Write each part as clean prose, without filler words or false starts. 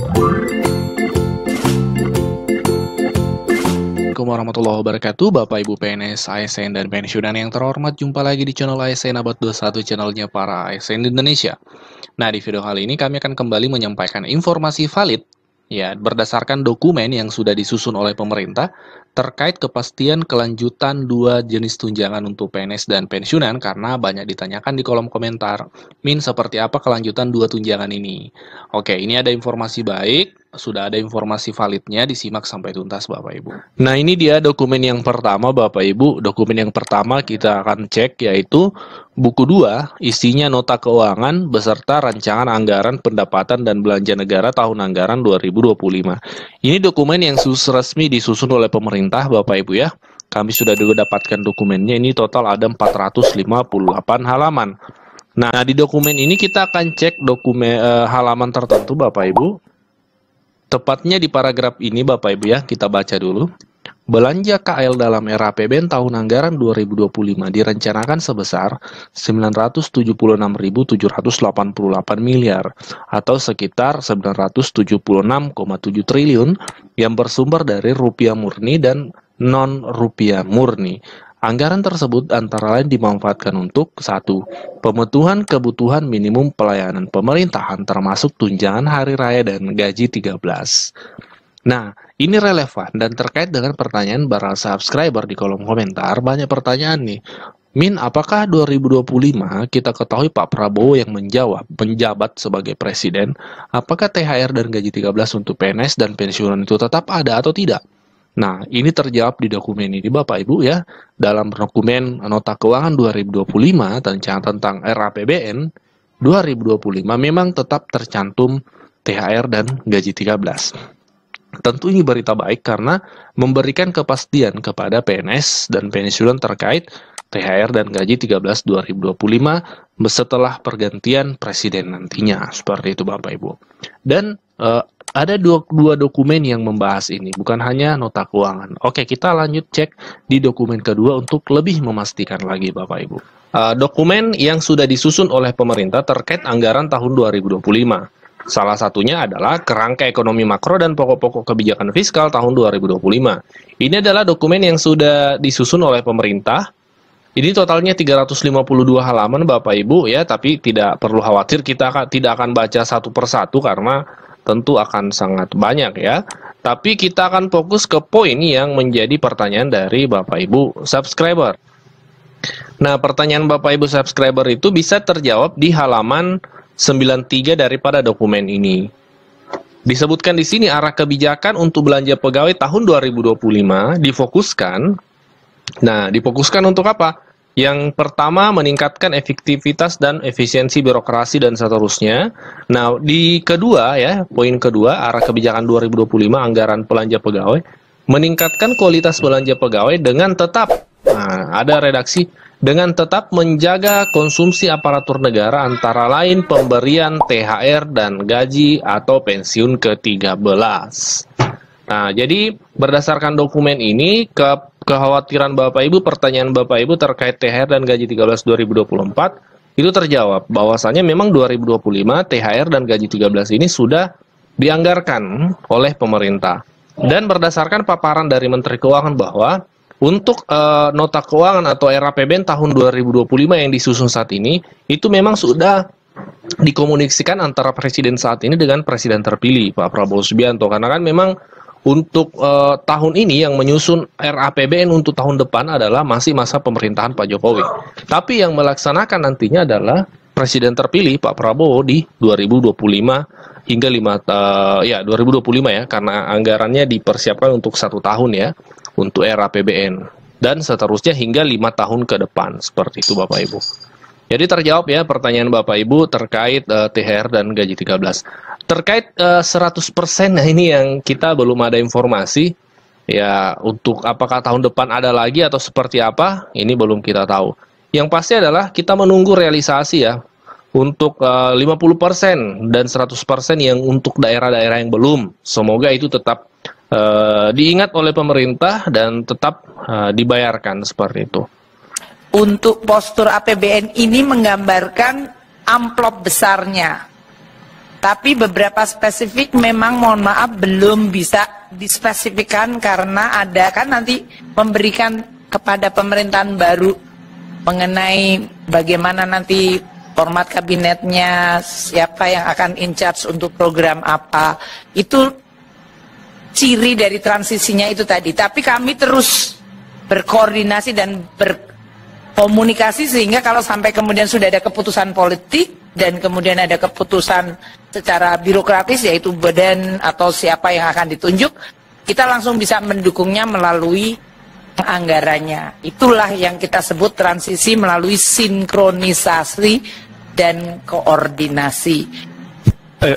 Assalamualaikum warahmatullahi wabarakatuh, Bapak Ibu PNS, ASN, dan pensiunan yang terhormat. Jumpa lagi di channel ASN Abad 21, channelnya para ASN di Indonesia. Nah, di video kali ini kami akan kembali menyampaikan informasi valid ya berdasarkan dokumen yang sudah disusun oleh pemerintah terkait kepastian kelanjutan dua jenis tunjangan untuk PNS dan pensiunan, karena banyak ditanyakan di kolom komentar, Min, seperti apa kelanjutan dua tunjangan ini? Oke, ini ada informasi baik, sudah ada informasi validnya, disimak sampai tuntas Bapak Ibu. Nah, ini dia dokumen yang pertama Bapak Ibu. Dokumen yang pertama kita akan cek yaitu buku 2, isinya nota keuangan beserta rancangan anggaran pendapatan dan belanja negara tahun anggaran 2025. Ini dokumen yang resmi disusun oleh pemerintah Bapak Ibu ya. Kami sudah dapatkan dokumennya, ini total ada 458 halaman. Nah, di dokumen ini kita akan cek dokumen halaman tertentu Bapak Ibu. Tepatnya di paragraf ini Bapak Ibu ya, kita baca dulu. Belanja KL dalam era APBN tahun anggaran 2025 direncanakan sebesar 976.788 miliar atau sekitar 976,7 triliun yang bersumber dari rupiah murni dan non-rupiah murni. Anggaran tersebut antara lain dimanfaatkan untuk 1. Pemenuhan kebutuhan minimum pelayanan pemerintahan termasuk tunjangan hari raya dan gaji 13. Nah, ini relevan dan terkait dengan pertanyaan para subscriber di kolom komentar. Banyak pertanyaan nih. Min, apakah 2025 kita ketahui Pak Prabowo yang menjabat sebagai presiden, apakah THR dan gaji 13 untuk PNS dan pensiunan itu tetap ada atau tidak? Nah, ini terjawab di dokumen ini Bapak Ibu ya. Dalam dokumen nota keuangan 2025 tentang RAPBN 2025 memang tetap tercantum THR dan gaji 13. Tentu ini berita baik karena memberikan kepastian kepada PNS dan pensiunan terkait THR dan gaji 13 2025 setelah pergantian presiden nantinya. Seperti itu Bapak Ibu. Dan ada dua dokumen yang membahas ini, bukan hanya nota keuangan. Oke, kita lanjut cek di dokumen kedua untuk lebih memastikan lagi Bapak Ibu. Dokumen yang sudah disusun oleh pemerintah terkait anggaran tahun 2025. Salah satunya adalah Kerangka Ekonomi Makro dan Pokok-pokok Kebijakan Fiskal tahun 2025. Ini adalah dokumen yang sudah disusun oleh pemerintah. Ini totalnya 352 halaman Bapak Ibu ya, tapi tidak perlu khawatir, kita tidak akan baca satu persatu karena tentu akan sangat banyak ya. Tapi kita akan fokus ke poin yang menjadi pertanyaan dari Bapak Ibu subscriber. Nah, pertanyaan Bapak Ibu subscriber itu bisa terjawab di halaman 93 daripada dokumen ini. Disebutkan di sini arah kebijakan untuk belanja pegawai tahun 2025 difokuskan. Nah, difokuskan untuk apa? Yang pertama, meningkatkan efektivitas dan efisiensi birokrasi dan seterusnya. Nah, di kedua ya, poin kedua, arah kebijakan 2025 anggaran belanja pegawai, meningkatkan kualitas belanja pegawai dengan tetap, nah, ada redaksi, dengan tetap menjaga konsumsi aparatur negara antara lain pemberian THR dan gaji atau pensiun ke-13. Nah, jadi berdasarkan dokumen ini, kekhawatiran Bapak Ibu, pertanyaan Bapak Ibu terkait THR dan gaji 13 2024 itu terjawab bahwasanya memang 2025 THR dan gaji 13 ini sudah dianggarkan oleh pemerintah. Dan berdasarkan paparan dari Menteri Keuangan bahwa untuk nota keuangan atau RAPBN tahun 2025 yang disusun saat ini itu memang sudah dikomunikasikan antara presiden saat ini dengan presiden terpilih Pak Prabowo Subianto, karena kan memang untuk tahun ini yang menyusun RAPBN untuk tahun depan adalah masih masa pemerintahan Pak Jokowi. Tapi yang melaksanakan nantinya adalah Presiden terpilih Pak Prabowo di 2025 hingga 2025 ya, karena anggarannya dipersiapkan untuk 1 tahun ya untuk RAPBN dan seterusnya hingga 5 tahun ke depan. Seperti itu Bapak Ibu. Jadi terjawab ya pertanyaan Bapak Ibu terkait THR dan gaji 13. Terkait 100%, nah ini yang kita belum ada informasi ya, untuk apakah tahun depan ada lagi atau seperti apa, ini belum kita tahu. Yang pasti adalah kita menunggu realisasi ya untuk 50% dan 100% yang untuk daerah-daerah yang belum. Semoga itu tetap diingat oleh pemerintah dan tetap dibayarkan seperti itu. Untuk postur APBN ini menggambarkan amplop besarnya. Tapi beberapa spesifik memang mohon maaf belum bisa dispesifikkan karena ada kan nanti memberikan kepada pemerintahan baru mengenai bagaimana nanti format kabinetnya, siapa yang akan in charge untuk program apa. Itu ciri dari transisinya itu tadi. Tapi kami terus berkoordinasi dan berkomunikasi sehingga kalau sampai kemudian sudah ada keputusan politik dan kemudian ada keputusan secara birokratis yaitu badan atau siapa yang akan ditunjuk, kita langsung bisa mendukungnya melalui anggarannya. Itulah yang kita sebut transisi melalui sinkronisasi dan koordinasi.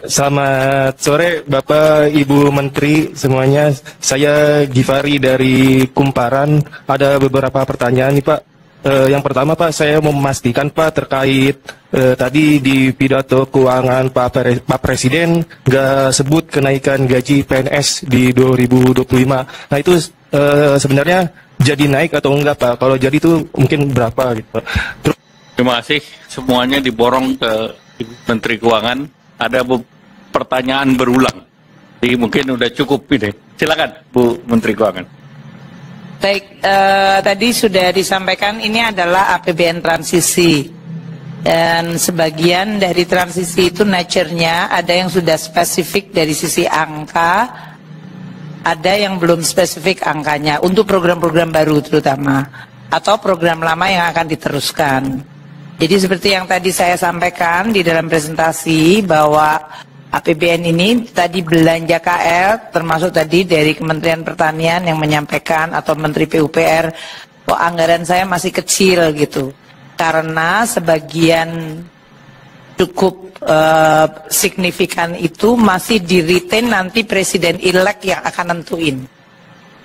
Selamat sore Bapak Ibu Menteri semuanya. Saya Givari dari Kumparan. Ada beberapa pertanyaan nih Pak. Yang pertama Pak, saya mau memastikan Pak terkait tadi di pidato keuangan Pak Presiden nggak sebut kenaikan gaji PNS di 2025. Nah itu sebenarnya jadi naik atau enggak Pak? Kalau jadi itu mungkin berapa gitu Pak? Terima kasih. Semuanya diborong ke Ibu Menteri Keuangan. Ada pertanyaan berulang. Jadi mungkin udah cukup ini. Silakan Bu Menteri Keuangan. Baik, tadi sudah disampaikan ini adalah APBN transisi dan sebagian dari transisi itu nature-nya ada yang sudah spesifik dari sisi angka, ada yang belum spesifik angkanya untuk program-program baru terutama atau program lama yang akan diteruskan. Jadi seperti yang tadi saya sampaikan di dalam presentasi bahwa APBN ini tadi belanja KL termasuk tadi dari Kementerian Pertanian yang menyampaikan atau Menteri PUPR bahwa anggaran saya masih kecil gitu karena sebagian cukup signifikan itu masih di-retain nanti Presiden-elect yang akan nentuin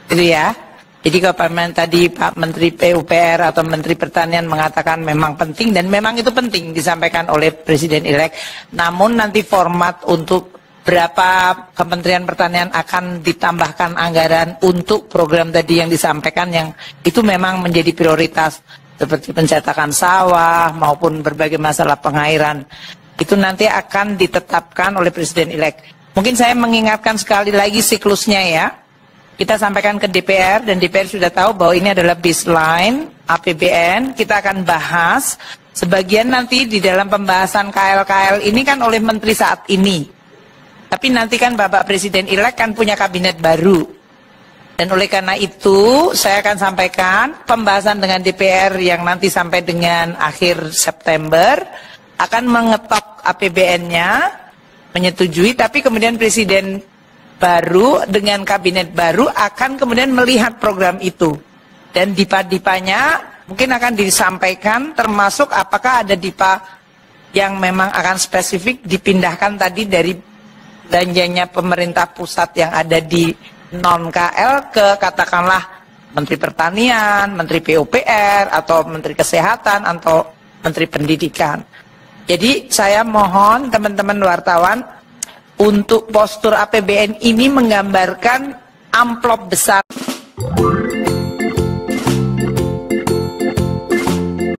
gitu ya. Jadi kalau tadi Pak Menteri PUPR atau Menteri Pertanian mengatakan memang penting dan memang itu penting disampaikan oleh Presiden-elect. Namun nanti format untuk berapa Kementerian Pertanian akan ditambahkan anggaran untuk program tadi yang disampaikan yang itu memang menjadi prioritas seperti pencetakan sawah maupun berbagai masalah pengairan. Itu nanti akan ditetapkan oleh Presiden-elect. Mungkin saya mengingatkan sekali lagi siklusnya ya. Kita sampaikan ke DPR dan DPR sudah tahu bahwa ini adalah baseline APBN. Kita akan bahas sebagian nanti di dalam pembahasan KL-KL ini kan oleh menteri saat ini. Tapi nanti kan Bapak Presiden-elect kan punya kabinet baru. Dan oleh karena itu saya akan sampaikan pembahasan dengan DPR yang nanti sampai dengan akhir September akan mengetok APBN-nya, menyetujui, tapi kemudian Presiden baru dengan kabinet baru akan kemudian melihat program itu dan dipa-dipanya mungkin akan disampaikan termasuk apakah ada dipa yang memang akan spesifik dipindahkan tadi dari belanjanya pemerintah pusat yang ada di non-KL ke katakanlah Menteri Pertanian, Menteri PUPR atau Menteri Kesehatan atau Menteri Pendidikan. Jadi saya mohon teman-teman wartawan untuk postur APBN ini menggambarkan amplop besar.